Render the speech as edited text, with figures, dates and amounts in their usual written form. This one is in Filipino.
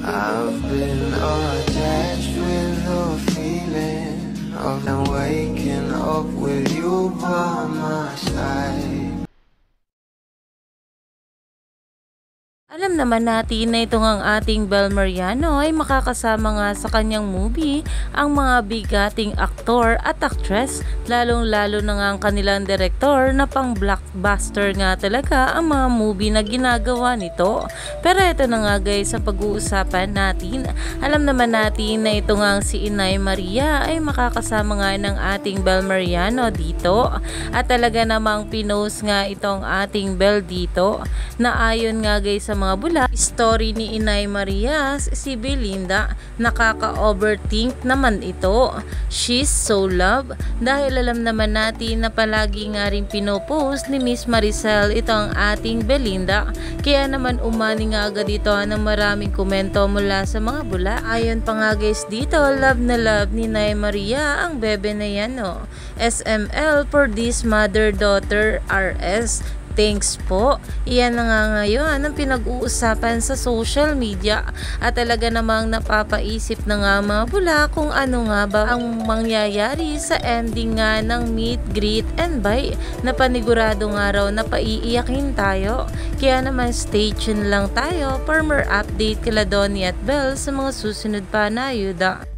I've been attached with the feeling of waking up with you by my side. Alam naman natin na itong ang ating Bel Mariano ay makakasama nga sa kanyang movie ang mga bigating aktor at aktres, lalong-lalo na nga ang kanilang direktor na pang blockbuster nga talaga ang mga movie na ginagawa nito. Pero ito na nga guys, sa pag-uusapan natin, alam naman natin na ito nga si Inay Maria ay makakasama nga ng ating Bel Mariano dito, at talaga namang pinost nga itong ating Bel dito na ayon nga guys sa mga bula, story ni Inay Maria, si Belinda, nakaka-overthink naman ito. She's so love, dahil alam naman natin na palagi nga rin pinopost ni Miss Maricel ito ang ating Belinda, kaya naman umani nga agad ito ng maraming komento mula sa mga bula. Ayon pa nga guys dito, love na love ni Inay Maria ang bebe na yan, no? SML for this mother-daughter RS. Thanks po. Iyan na nga ngayon ang pinag-uusapan sa social media, at talaga namang napapaisip na nga mga bula kung ano nga ba ang mangyayari sa ending nga ng meet, greet, and buy na panigurado nga raw na paiiyakin tayo. Kaya naman stay tuned lang tayo for more update kila Donnie at Belle sa mga susunod pa na ayuda.